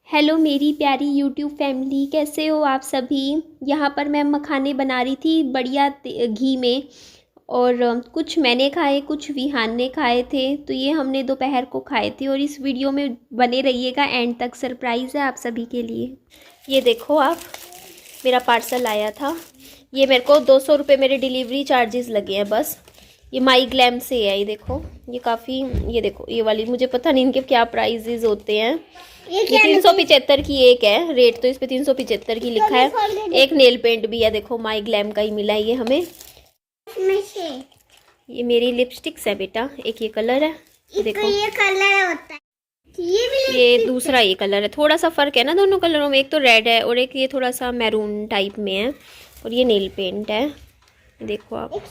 Hello मेरी प्यारी YouTube family, कैसे हो आप सभी। यहाँ पर मैं मखाने बना रही थी बढ़िया घी में। और कुछ मैंने खाए, कुछ विहान ने खाए थे, तो ये हमने दोपहर को खाए थे। और इस वीडियो में बने रहिएगा एंड तक, सरप्राइज़ है आप सभी के लिए। ये देखो आप, मेरा पार्सल आया था। ये मेरे को 200 रुपये मेरे डिलीवरी चार्जेस लगे हैं बस। ये माई ग्लैम से है, ये देखो। ये काफ़ी, ये देखो ये वाली, मुझे पता नहीं इनके क्या प्राइजेज होते हैं। ये 375 की एक है, रेट तो इस पे 375 की लिखा है। एक नेल पेंट भी है, देखो माई ग्लैम का ही मिला है ये हमें। ये मेरी लिपस्टिक्स है बेटा, एक ये कलर है, देखो ये कलर होता है। ये दूसरा ये कलर है। थोड़ा सा फ़र्क है ना दोनों कलरों में, एक तो रेड है और एक ये थोड़ा सा मैरून टाइप में है। और ये नेल पेंट है, देखो आप।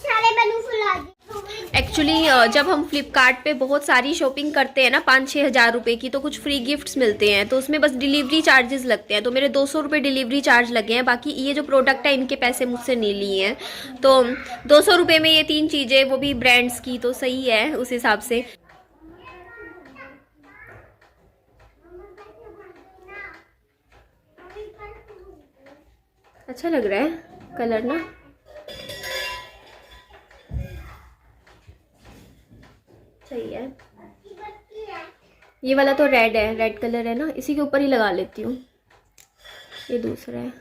एक्चुअली जब हम फ्लिपकार्ट पे बहुत सारी शॉपिंग करते हैं ना 5-6 हज़ार रुपये की, तो कुछ फ्री गिफ्ट्स मिलते हैं, तो उसमें बस डिलीवरी चार्जेस लगते हैं। तो मेरे 200 रुपये डिलीवरी चार्ज लगे हैं, बाकी ये जो प्रोडक्ट है इनके पैसे मुझसे नहीं लिए हैं। तो 200 रुपये में ये 3 चीज़ें, वो भी ब्रांड्स की, तो सही है उस हिसाब से। अच्छा लग रहा है कलर ना। सही है। ये वाला तो रेड है, रेड कलर है ना, इसी के ऊपर ही लगा लेती हूँ। ये दूसरा है।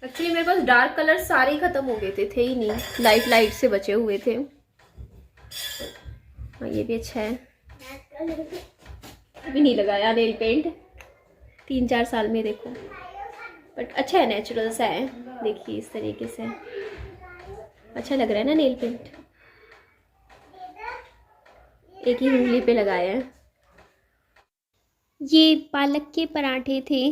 एक्चुअली मेरे पास डार्क कलर सारे ही खत्म हो गए थे ही नहीं, लाइट लाइट से बचे हुए थे। हाँ ये भी अच्छा है। अभी नहीं लगाया नेल पेंट 3-4 साल में, देखो। बट अच्छा है, नेचुरल सा है, देखिए इस तरीके से अच्छा लग रहा है ना नेल पेंट। एक ही उंगली पे लगाया है। ये पालक के पराठे थे,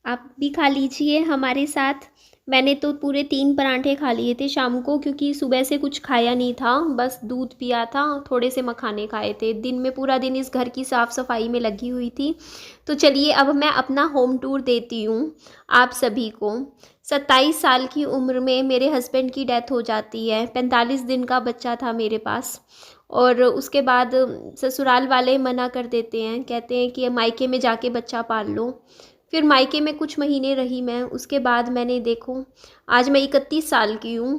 आप भी खा लीजिए हमारे साथ। मैंने तो पूरे 3 पराठे खा लिए थे शाम को, क्योंकि सुबह से कुछ खाया नहीं था, बस दूध पिया था, थोड़े से मखाने खाए थे। दिन में पूरा दिन इस घर की साफ़ सफाई में लगी हुई थी। तो चलिए अब मैं अपना होम टूर देती हूँ आप सभी को। 27 साल की उम्र में मेरे हस्बैंड की डेथ हो जाती है। 45 दिन का बच्चा था मेरे पास। और उसके बाद ससुराल वाले मना कर देते हैं, कहते हैं कि मायके में जाके बच्चा पाल लो। फिर मायके में कुछ महीने रही मैं, उसके बाद मैंने, देखो आज मैं 31 साल की हूँ।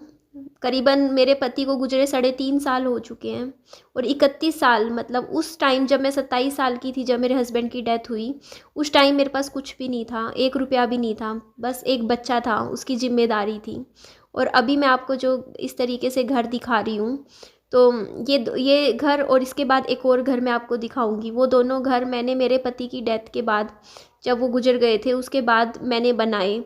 करीबन मेरे पति को गुजरे 3.5 साल हो चुके हैं। और 31 साल मतलब उस टाइम जब मैं 27 साल की थी, जब मेरे हस्बैंड की डेथ हुई, उस टाइम मेरे पास कुछ भी नहीं था, 1 रुपया भी नहीं था, बस एक बच्चा था, उसकी जिम्मेदारी थी। और अभी मैं आपको जो इस तरीके से घर दिखा रही हूँ, तो ये घर और इसके बाद एक और घर मैं आपको दिखाऊंगी। वो दोनों घर मैंने मेरे पति की डेथ के बाद, जब वो गुजर गए थे, उसके बाद मैंने बनाए।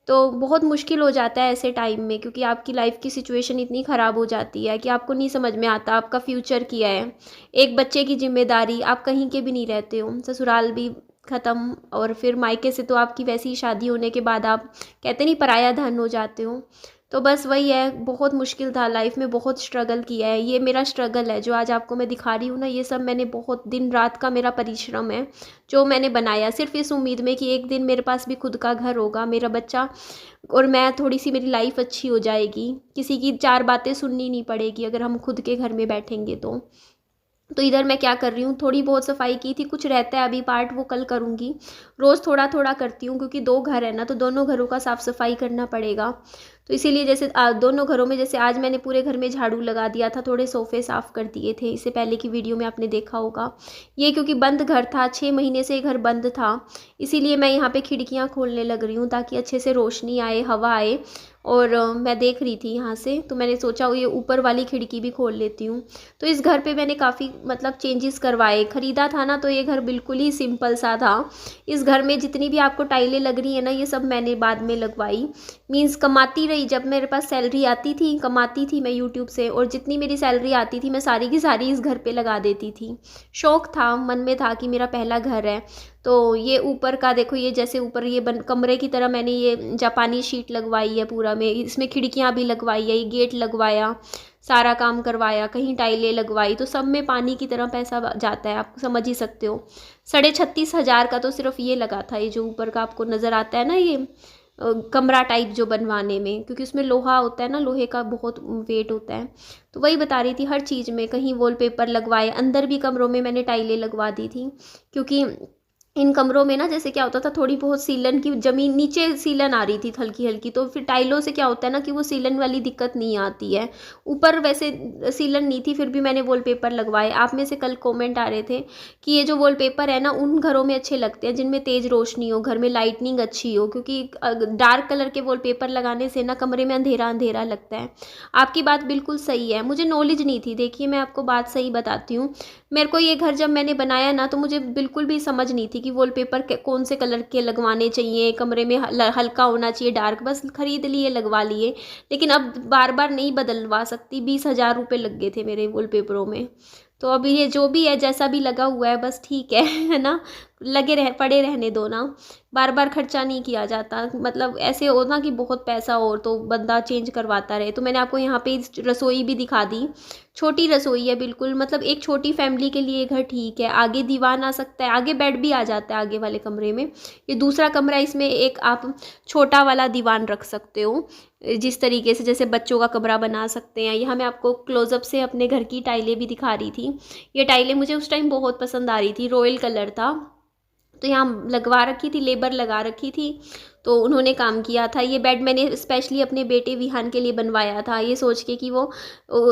तो बहुत मुश्किल हो जाता है ऐसे टाइम में, क्योंकि आपकी लाइफ की सिचुएशन इतनी ख़राब हो जाती है कि आपको नहीं समझ में आता आपका फ्यूचर क्या है। एक बच्चे की जिम्मेदारी, आप कहीं के भी नहीं रहते हो, ससुराल भी ख़त्म, और फिर मायके से तो आपकी वैसी ही शादी होने के बाद आप कहते नहीं पराया धन हो जाते हो। तो बस वही है, बहुत मुश्किल था लाइफ में, बहुत स्ट्रगल किया है। ये मेरा स्ट्रगल है जो आज आपको मैं दिखा रही हूँ ना, ये सब मैंने बहुत दिन रात का मेरा परिश्रम है जो मैंने बनाया, सिर्फ इस उम्मीद में कि एक दिन मेरे पास भी खुद का घर होगा, मेरा बच्चा और मैं, थोड़ी सी मेरी लाइफ अच्छी हो जाएगी, किसी की 4 बातें सुननी नहीं पड़ेगी अगर हम खुद के घर में बैठेंगे तो इधर मैं क्या कर रही हूँ, थोड़ी बहुत सफाई की थी, कुछ रहता है अभी पार्ट, वो कल करूँगी। रोज़ थोड़ा थोड़ा करती हूँ, क्योंकि 2 घर है ना, तो दोनों घरों का साफ़ सफाई करना पड़ेगा। तो इसीलिए जैसे दोनों घरों में, जैसे आज मैंने पूरे घर में झाड़ू लगा दिया था, थोड़े सोफ़े साफ़ कर दिए थे, इससे पहले की वीडियो में आपने देखा होगा। ये क्योंकि बंद घर था, 6 महीने से घर बंद था, इसीलिए मैं यहाँ पे खिड़कियाँ खोलने लग रही हूँ ताकि अच्छे से रोशनी आए, हवा आए। और मैं देख रही थी यहाँ से, तो मैंने सोचा ये ऊपर वाली खिड़की भी खोल लेती हूँ। तो इस घर पे मैंने काफ़ी मतलब चेंजेस करवाए। ख़रीदा था ना, तो ये घर बिल्कुल ही सिंपल सा था। इस घर में जितनी भी आपको टाइलें लग रही है ना, ये सब मैंने बाद में लगवाई। मीन्स कमाती रही, जब मेरे पास सैलरी आती थी, कमाती थी मैं यूट्यूब से, और जितनी मेरी सैलरी आती थी मैं सारी की सारी इस घर पे लगा देती थी। शौक़ था, मन में था कि मेरा पहला घर है। तो ये ऊपर का देखो, ये जैसे ऊपर ये कमरे की तरह मैंने ये जापानी शीट लगवाई है पूरा में, इसमें खिड़कियाँ भी लगवाई है, ये गेट लगवाया, सारा काम करवाया, कहीं टाइलें लगवाई। तो सब में पानी की तरह पैसा जाता है, आप समझ ही सकते हो। 36,500 का तो सिर्फ ये लगा था, ये जो ऊपर का आपको नज़र आता है ना, ये कमरा टाइप जो बनवाने में, क्योंकि उसमें लोहा होता है ना, लोहे का बहुत वेट होता है। तो वही बता रही थी, हर चीज़ में कहीं वॉलपेपर लगवाए, अंदर भी कमरों में मैंने टाइलें लगवा दी थी, क्योंकि इन कमरों में ना जैसे क्या होता था, थोड़ी बहुत सीलन की ज़मीन नीचे सीलन आ रही थी हल्की हल्की, तो फिर टाइलों से क्या होता है ना कि वो सीलन वाली दिक्कत नहीं आती है। ऊपर वैसे सीलन नहीं थी, फिर भी मैंने वॉलपेपर लगवाए। आप में से कल कमेंट आ रहे थे कि ये जो वॉलपेपर है ना उन घरों में अच्छे लगते हैं जिनमें तेज़ रोशनी हो, घर में लाइटनिंग अच्छी हो, क्योंकि डार्क कलर के वॉलपेपर लगाने से ना कमरे में अंधेरा अंधेरा लगता है। आपकी बात बिल्कुल सही है, मुझे नॉलेज नहीं थी। देखिए मैं आपको बात सही बताती हूँ, मेरे को ये घर जब मैंने बनाया ना तो मुझे बिल्कुल भी समझ नहीं थी कि वॉलपेपर कौन से कलर के लगवाने चाहिए, कमरे में हल्का होना चाहिए, डार्क, बस खरीद लिए लगवा लिए। लेकिन अब बार बार नहीं बदलवा सकती, 20,000 रुपये लग गए थे मेरे वॉलपेपरों में। तो अभी ये जो भी है, जैसा भी लगा हुआ है बस ठीक है है ना, पड़े रहने दो ना, बार बार खर्चा नहीं किया जाता। मतलब ऐसे हो ना कि बहुत पैसा हो तो बंदा चेंज करवाता रहे। तो मैंने आपको यहाँ पे रसोई भी दिखा दी, छोटी रसोई है बिल्कुल, मतलब एक छोटी फैमिली के लिए घर ठीक है। आगे दीवान आ सकता है, आगे बेड भी आ जाता है आगे वाले कमरे में। ये दूसरा कमरा, इसमें एक आप छोटा वाला दीवान रख सकते हो, जिस तरीके से जैसे बच्चों का कमरा बना सकते हैं। यहाँ मैं आपको क्लोजअप से अपने घर की टाइलें भी दिखा रही थी। ये टाइलें मुझे उस टाइम बहुत पसंद आ रही थी, रॉयल कलर था, तो यहाँ लगवा रखी थी, लेबर लगा रखी थी, तो उन्होंने काम किया था। ये बेड मैंने स्पेशली अपने बेटे विहान के लिए बनवाया था, ये सोच के कि वो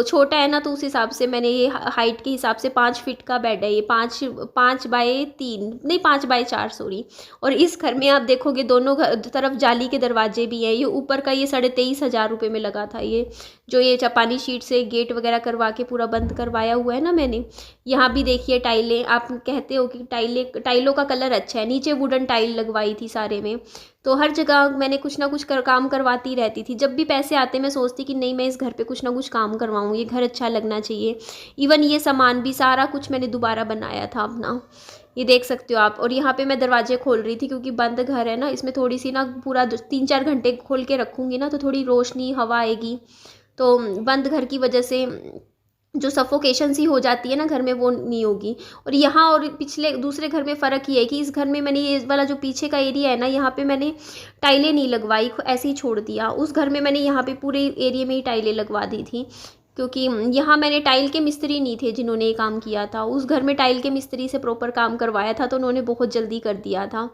छोटा है ना, तो उस हिसाब से मैंने ये हाइट के हिसाब से 5 फीट का बेड है ये, 5 बाय 3 नहीं 5 बाय 4 सॉरी। और इस घर में आप देखोगे दोनों तरफ जाली के दरवाजे भी हैं। ये ऊपर का ये 23,500 रुपये में लगा था, ये जो ये जापानी शीट से गेट वगैरह करवा के पूरा बंद करवाया हुआ है ना मैंने। यहाँ भी देखिए टाइलें, आप कहते हो कि टाइलों का कलर अच्छा है, नीचे वुडन टाइल लगवाई थी सारे में। तो हर जगह मैंने कुछ ना कुछ काम करवाती रहती थी। जब भी पैसे आते मैं सोचती कि नहीं मैं इस घर पे कुछ ना कुछ काम करवाऊँ, ये घर अच्छा लगना चाहिए। इवन ये सामान भी सारा कुछ मैंने दोबारा बनाया था अपना, ये देख सकते हो आप। और यहाँ पे मैं दरवाजे खोल रही थी क्योंकि बंद घर है ना, इसमें थोड़ी सी ना पूरा 3-4 घंटे खोल के रखूँगी ना तो थोड़ी रोशनी हवा आएगी, तो बंद घर की वजह से जो सफोकेशन सी हो जाती है ना घर में, वो नहीं होगी। और यहाँ और पिछले दूसरे घर में फ़र्क ये है कि इस घर में मैंने ये वाला जो पीछे का एरिया है ना, यहाँ पे मैंने टाइलें नहीं लगवाई, ऐसे ही छोड़ दिया। उस घर में मैंने यहाँ पे पूरे एरिया में ही टाइलें लगवा दी थी, क्योंकि यहाँ मैंने टाइल के मिस्त्री नहीं थे जिन्होंने ये काम किया था। उस घर में टाइल के मिस्त्री से प्रॉपर काम करवाया था, तो उन्होंने बहुत जल्दी कर दिया था।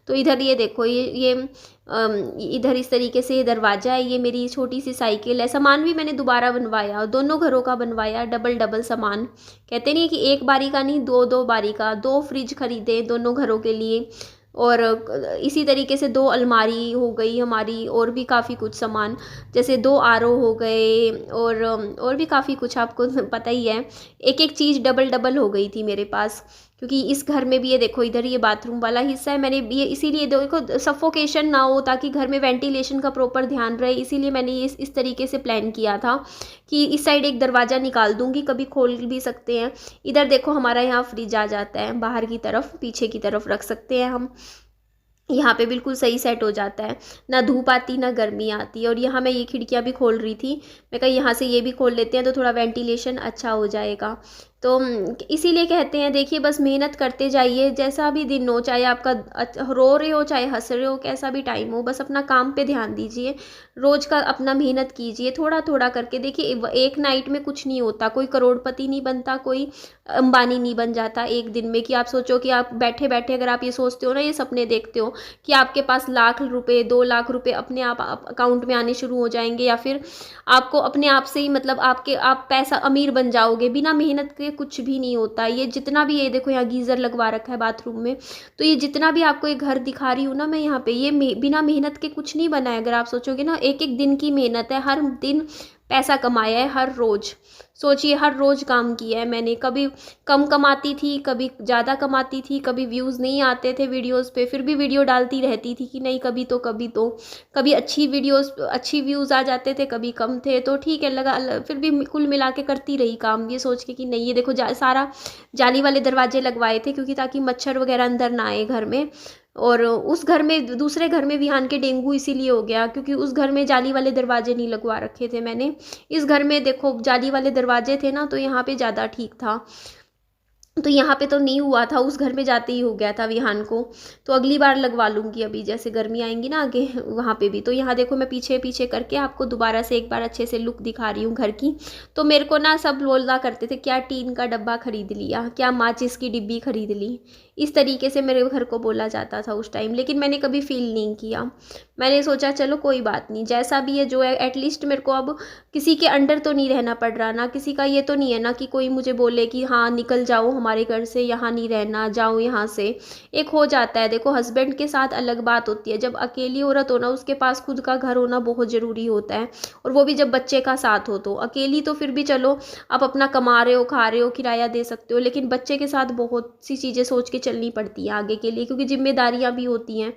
तो इधर ये देखो, ये इधर इस तरीके से ये दरवाज़ा है, ये मेरी छोटी सी साइकिल है। सामान भी मैंने दोबारा बनवाया, दोनों घरों का बनवाया, डबल डबल सामान। कहते नहीं कि एक बारी का नहीं, 2-2 बारी का। 2 फ्रिज खरीदे दोनों घरों के लिए, और इसी तरीके से 2 अलमारी हो गई हमारी, और भी काफ़ी कुछ सामान, जैसे 2 आरओ हो गए, और भी काफ़ी कुछ, आपको पता ही है। एक एक चीज़ डबल डबल हो गई थी मेरे पास, क्योंकि इस घर में भी ये देखो, इधर ये बाथरूम वाला हिस्सा है, मैंने ये इसीलिए देखो सफोकेशन ना हो, ताकि घर में वेंटिलेशन का प्रॉपर ध्यान रहे, इसीलिए मैंने ये इस तरीके से प्लान किया था कि इस साइड एक दरवाज़ा निकाल दूंगी, कभी खोल भी सकते हैं। इधर देखो हमारा यहाँ फ्रिज आ जाता है, बाहर की तरफ पीछे की तरफ रख सकते हैं हम, यहाँ पे बिल्कुल सही सेट हो जाता है, ना धूप आती ना गर्मी आती। और यहाँ मैं ये खिड़कियाँ भी खोल रही थी, मैं कहा यहाँ से ये भी खोल लेते हैं तो थोड़ा वेंटिलेशन अच्छा हो जाएगा। तो इसीलिए कहते हैं देखिए, बस मेहनत करते जाइए, जैसा भी दिन हो, चाहे आपका रो रहे हो चाहे हंस रहे हो, कैसा भी टाइम हो, बस अपना काम पे ध्यान दीजिए, रोज़ का अपना मेहनत कीजिए थोड़ा थोड़ा करके। देखिए एक नाइट में कुछ नहीं होता, कोई करोड़पति नहीं बनता, कोई अंबानी नहीं बन जाता एक दिन में। कि आप सोचो कि आप बैठे बैठे अगर आप ये सोचते हो ना, ये सपने देखते हो कि आपके पास लाख रुपए 2 लाख रुपए अपने आप अकाउंट में आने शुरू हो जाएंगे, या फिर आपको अपने आप से ही मतलब आप पैसा अमीर बन जाओगे, बिना मेहनत के कुछ भी नहीं होता। ये जितना भी, ये देखो यहाँ गीज़र लगवा रखा है बाथरूम में, तो ये जितना भी आपको ये घर दिखा रही हूँ ना मैं यहाँ पे, ये बिना मेहनत के कुछ नहीं बना है। अगर आप सोचोगे ना, एक एक दिन की मेहनत है, हर दिन पैसा कमाया है, हर रोज़ सोचिए, हर रोज़ काम किया है मैंने। कभी कम कमाती थी, कभी ज़्यादा कमाती थी, कभी व्यूज़ नहीं आते थे वीडियोस पे, फिर भी वीडियो डालती रहती थी कि नहीं, कभी अच्छी वीडियोस अच्छी व्यूज़ आ जाते थे, कभी कम थे, तो ठीक है लगा, फिर भी कुल मिला के करती रही काम, ये सोच के कि नहीं। ये देखो सारा जाली वाले दरवाजे लगवाए थे, क्योंकि ताकि मच्छर वगैरह अंदर ना आए घर में। और उस घर में, दूसरे घर में विहान के डेंगू इसीलिए हो गया क्योंकि उस घर में जाली वाले दरवाजे नहीं लगवा रखे थे मैंने। इस घर में देखो जाली वाले दरवाजे थे ना, तो यहाँ पे ज़्यादा ठीक था। तो यहाँ पे तो नहीं हुआ था, उस घर में जाते ही हो गया था विहान को। तो अगली बार लगवा लूँगी, अभी जैसे गर्मी आएंगी ना आगे वहाँ पे भी। तो यहाँ देखो मैं पीछे पीछे करके आपको दोबारा से एक बार अच्छे से लुक दिखा रही हूँ घर की। तो मेरे को ना सब बोला करते थे, क्या टीन का डब्बा खरीद लिया, क्या माचिस की डिब्बी खरीद ली, इस तरीके से मेरे घर को बोला जाता था उस टाइम। लेकिन मैंने कभी फील नहीं किया। मैंने सोचा चलो कोई बात नहीं, जैसा भी है जो है, एटलीस्ट मेरे को अब किसी के अंडर तो नहीं रहना पड़ रहा ना, किसी का ये तो नहीं है ना कि कोई मुझे बोले कि हाँ निकल जाओ हमारे घर से, यहाँ नहीं रहना, जाओ यहाँ से। एक हो जाता है, देखो हस्बैंड के साथ अलग बात होती है, जब अकेली औरत हो ना उसके पास खुद का घर होना बहुत ज़रूरी होता है, और वो भी जब बच्चे का साथ हो। तो अकेली तो फिर भी चलो आप अपना कमा रहे हो, खा रहे हो, किराया दे सकते हो, लेकिन बच्चे के साथ बहुत सी चीज़ें सोच के चलनी पड़ती है आगे के लिए, क्योंकि जिम्मेदारियाँ भी होती हैं,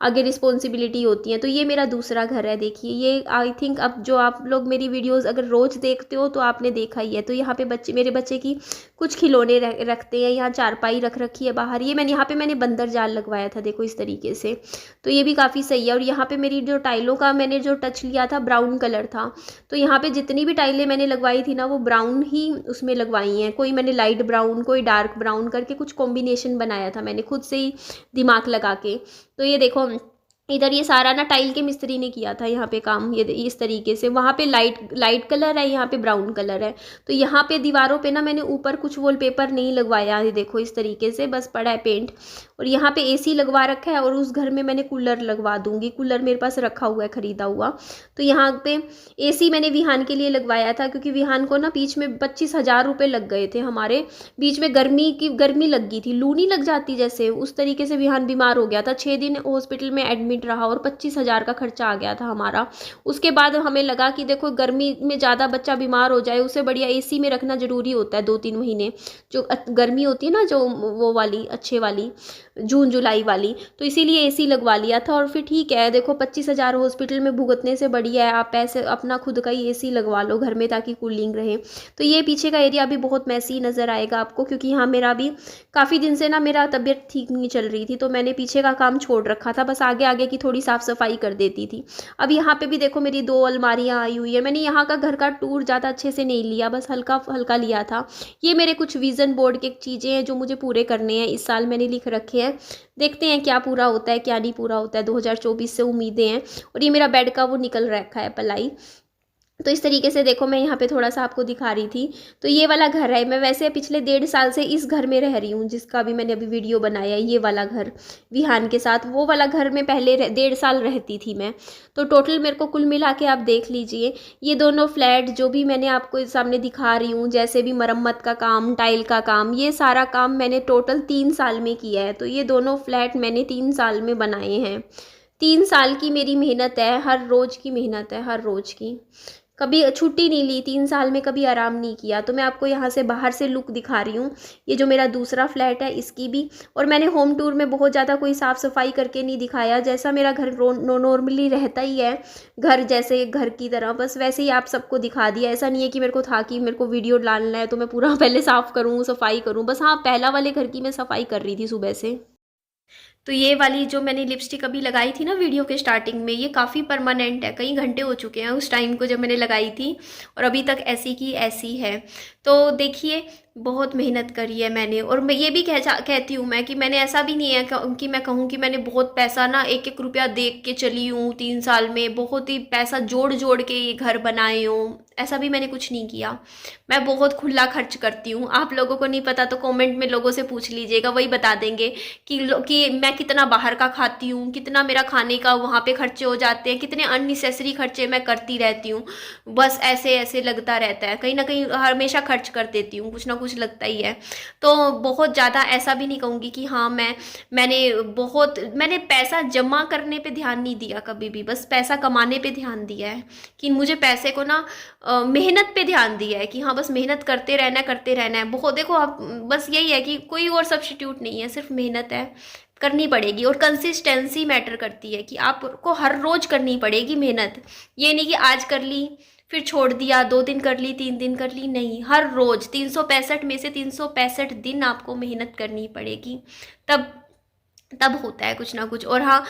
आगे रिस्पॉन्सिबिलिटी होती हैं। तो ये मेरा दूसरा घर है, देखिए ये आई थिंक अब जो आप लोग मेरी वीडियोस अगर रोज़ देखते हो तो आपने देखा ही है। तो यहाँ पे बच्चे, मेरे बच्चे की कुछ खिलौने रखते हैं, यहाँ चारपाई रख रखी है बाहर। ये मैंने यहाँ पे मैंने बंदर जाल लगवाया था, देखो इस तरीके से। तो ये भी काफ़ी सही है। और यहाँ पे मेरी जो टाइलों का मैंने जो टच लिया था ब्राउन कलर था, तो यहाँ पे जितनी भी टाइलें मैंने लगवाई थी ना वो ब्राउन ही उसमें लगवाई हैं। कोई मैंने लाइट ब्राउन, कोई डार्क ब्राउन करके कुछ कॉम्बिनेशन बनाया था मैंने खुद से ही दिमाग लगा के। तो ये देखो इधर ये सारा ना टाइल के मिस्त्री ने किया था यहाँ पे काम, ये इस तरीके से। वहाँ पे लाइट लाइट कलर है, यहाँ पे ब्राउन कलर है। तो यहाँ पे दीवारों पे ना मैंने ऊपर कुछ वॉलपेपर नहीं लगवाया है, देखो इस तरीके से, बस पड़ा है पेंट। और यहाँ पे एसी लगवा रखा है, और उस घर में मैंने कूलर लगवा दूंगी, कूलर मेरे पास रखा हुआ है खरीदा हुआ। तो यहाँ पे एसी मैंने विहान के लिए लगवाया था, क्योंकि विहान को ना बीच में 25,000 रुपये लग गए थे हमारे। बीच में गर्मी लग गई थी, लू नहीं लग जाती जैसे, उस तरीके से विहान बीमार हो गया था। 6 दिन हॉस्पिटल में एडमिट रहा और 25,000 का खर्चा आ गया था हमारा। उसके बाद हमें लगा कि देखो गर्मी में ज़्यादा बच्चा बीमार हो जाए, उससे बढ़िया एसी में रखना ज़रूरी होता है 2-3 महीने, जो गर्मी होती है ना, जो वो वाली अच्छे वाली जून जुलाई वाली। तो इसीलिए एसी लगवा लिया था। और फिर ठीक है, देखो 25,000 हॉस्पिटल में भुगतने से बढ़िया है आप पैसे अपना खुद का ही एसी लगवा लो घर में, ताकि कूलिंग रहे। तो ये पीछे का एरिया भी बहुत मैसी नज़र आएगा आपको, क्योंकि यहाँ मेरा भी काफ़ी दिन से ना मेरा तबीयत ठीक नहीं चल रही थी, तो मैंने पीछे का काम छोड़ रखा था, बस आगे आगे की थोड़ी साफ़ सफाई कर देती थी। अब यहाँ पे भी देखो मेरी 2 अलमारियाँ आई हुई है। मैंने यहाँ का घर का टूर ज़्यादा अच्छे से नहीं लिया, बस हल्का हल्का लिया था। ये मेरे कुछ विज़न बोर्ड के चीज़ें हैं जो मुझे पूरे करने हैं इस साल, मैंने लिख रखे हैं। देखते हैं क्या पूरा होता है क्या नहीं पूरा होता है, 2024 से उम्मीदें हैं। और ये मेरा बेड का वो निकल रखा है पलाई। तो इस तरीके से देखो मैं यहाँ पे थोड़ा सा आपको दिखा रही थी। तो ये वाला घर है, मैं वैसे पिछले 1.5 साल से इस घर में रह रही हूँ, जिसका भी मैंने अभी वीडियो बनाया है, ये वाला घर विहान के साथ। वो वाला घर में पहले 1.5 साल रहती थी मैं। तो टोटल मेरे को कुल मिला के आप देख लीजिए, ये दोनों फ्लैट जो भी मैंने आपको सामने दिखा रही हूँ, जैसे भी मरम्मत का काम, टाइल का काम, ये सारा काम मैंने टोटल 3 साल में किया है। तो ये दोनों फ्लैट मैंने 3 साल में बनाए हैं। 3 साल की मेरी मेहनत है, हर रोज़ की मेहनत है, हर रोज़ की। कभी छुट्टी नहीं ली, 3 साल में कभी आराम नहीं किया। तो मैं आपको यहाँ से बाहर से लुक दिखा रही हूँ, ये जो मेरा दूसरा फ्लैट है इसकी भी। और मैंने होम टूर में बहुत ज़्यादा कोई साफ़ सफाई करके नहीं दिखाया, जैसा मेरा घर नॉर्मली रहता ही है, घर जैसे घर की तरह, बस वैसे ही आप सबको दिखा दिया। ऐसा नहीं है कि मेरे को था कि मेरे को वीडियो डालना है तो मैं पूरा पहले साफ़ करूँ, सफाई करूँ, बस हाँ पहला वाले घर की मैं सफाई कर रही थी सुबह से। तो ये वाली जो मैंने लिपस्टिक अभी लगाई थी ना वीडियो के स्टार्टिंग में, ये काफ़ी परमानेंट है, कई घंटे हो चुके हैं उस टाइम को जब मैंने लगाई थी, और अभी तक ऐसी की ऐसी है। तो देखिए बहुत मेहनत करी है मैंने। और मैं ये भी कहती हूँ मैं कि मैंने ऐसा भी नहीं है कि मैं कहूँ कि मैंने बहुत पैसा ना 1-1 रुपया देख के चली हूँ 3 साल में, बहुत ही पैसा जोड़ जोड़ के ये घर बनाए हूँ, ऐसा भी मैंने कुछ नहीं किया। मैं बहुत खुला खर्च करती हूँ। आप लोगों को नहीं पता तो कमेंट में लोगों से पूछ लीजिएगा, वही बता देंगे कि मैं कितना बाहर का खाती हूँ, कितना मेरा खाने का वहाँ पे खर्चे हो जाते हैं, कितने अननेसेसरी खर्चे मैं करती रहती हूँ। बस ऐसे ऐसे लगता रहता है, कहीं ना कहीं हमेशा खर्च कर देती हूँ, कुछ ना कुछ लगता ही है। तो बहुत ज़्यादा ऐसा भी नहीं कहूँगी कि हाँ मैंने पैसा जमा करने पे ध्यान नहीं दिया कभी भी, बस पैसा कमाने पे ध्यान दिया है कि मुझे पैसे को ना मेहनत पे ध्यान दिया है कि हाँ बस मेहनत करते रहना है। बहुत देखो आप, बस यही है कि कोई और सब्स्टिट्यूट नहीं है, सिर्फ मेहनत है, करनी पड़ेगी। और कंसिस्टेंसी मैटर करती है कि आपको हर रोज करनी पड़ेगी मेहनत। ये नहीं कि आज कर ली फिर छोड़ दिया, 2 दिन कर ली, 3 दिन कर ली, नहीं, हर रोज 365 में से 365 दिन आपको मेहनत करनी पड़ेगी, तब तब होता है कुछ ना कुछ। और हाँ,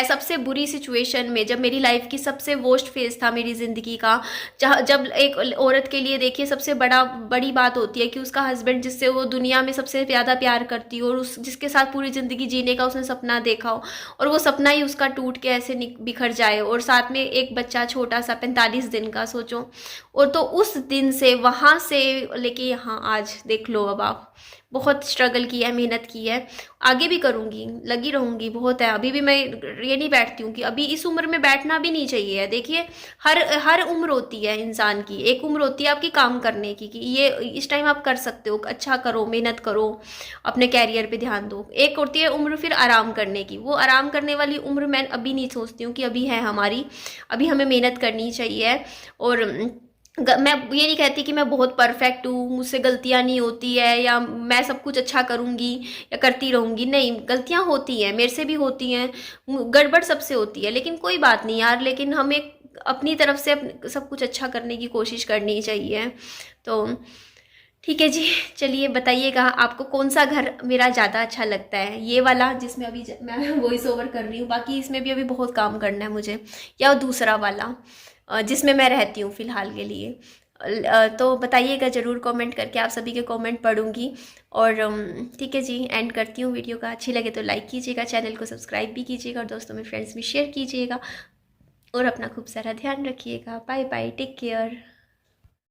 सबसे बुरी सिचुएशन में, जब मेरी लाइफ की सबसे वर्स्ट फेज था मेरी ज़िंदगी का, जहाँ जब एक औरत के लिए देखिए सबसे बड़ी बात होती है कि उसका हस्बैंड, जिससे वो दुनिया में सबसे ज़्यादा प्यार करती हो और उस जिसके साथ पूरी ज़िंदगी जीने का उसने सपना देखा हो, और वो सपना ही उसका टूट के ऐसे बिखर जाए, और साथ में एक बच्चा छोटा सा 45 दिन का, सोचो। और तो उस दिन से, वहाँ से लेके यहाँ आज देख लो, अब आप बहुत स्ट्रगल की है, मेहनत की है, आगे भी करूँगी, लगी रहूँगी, बहुत है। अभी भी मैं ये नहीं बैठती हूँ कि अभी इस उम्र में बैठना भी नहीं चाहिए। देखिए, हर हर उम्र होती है इंसान की। एक उम्र होती है आपकी काम करने की, कि ये इस टाइम आप कर सकते हो, अच्छा करो, मेहनत करो, अपने कैरियर पे ध्यान दो। एक होती है उम्र फिर आराम करने की, वो आराम करने वाली उम्र मैं अभी नहीं सोचती हूँ कि अभी है हमारी। अभी हमें मेहनत करनी चाहिए। और मैं ये नहीं कहती कि मैं बहुत परफेक्ट हूँ, मुझसे गलतियाँ नहीं होती है, या मैं सब कुछ अच्छा करूँगी या करती रहूँगी। नहीं, गलतियाँ होती हैं, मेरे से भी होती हैं, गड़बड़ सबसे होती है, लेकिन कोई बात नहीं यार। लेकिन हमें अपनी तरफ से सब कुछ अच्छा करने की कोशिश करनी चाहिए। तो ठीक है जी, चलिए बताइएगा आपको कौन सा घर मेरा ज़्यादा अच्छा लगता है, ये वाला जिसमें अभी मैं वॉइस ओवर कर रही हूँ, बाकी इसमें भी अभी बहुत काम करना है मुझे, या दूसरा वाला जिसमें मैं रहती हूँ फ़िलहाल के लिए। तो बताइएगा ज़रूर कमेंट करके, आप सभी के कमेंट पढ़ूंगी। और ठीक है जी, एंड करती हूँ वीडियो का। अच्छी लगे तो लाइक कीजिएगा, चैनल को सब्सक्राइब भी कीजिएगा, और दोस्तों में फ्रेंड्स में शेयर कीजिएगा। और अपना खूब सारा ध्यान रखिएगा। Bye bye, take care.